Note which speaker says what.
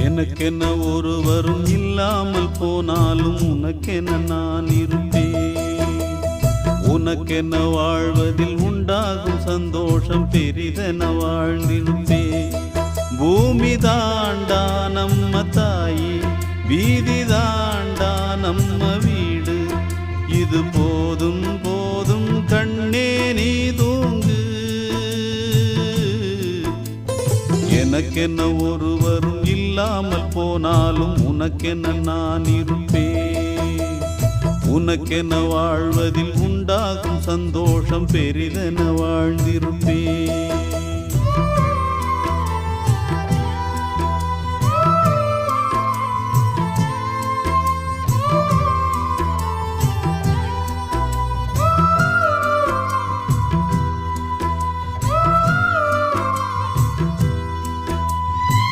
Speaker 1: எனக்கென்ன ஒருவரும் இல்லாமல் போனாலும் உனக்கென நான் இருப்பேன். உனக்கென்ன வாழ்வதில் உண்டாகும் சந்தோஷம் பெரிதென வாழ்ந்திருப்பேன். பூமி தாண்டா நம்ம தாயி, வீதி தாண்டா நம்ம வீடு. இது போதும் போதும் கண்ணே நீ தூங்கு. எனக்கென்ன ஒருவரும் இல்லாமல் போனாலும் உனக்கென்ன நான் இருப்பேன். உனக்கென்ன வாழ்வதில் உண்டாகும் சந்தோஷம் பெரிதென வாழ்ந்திருப்பேன்.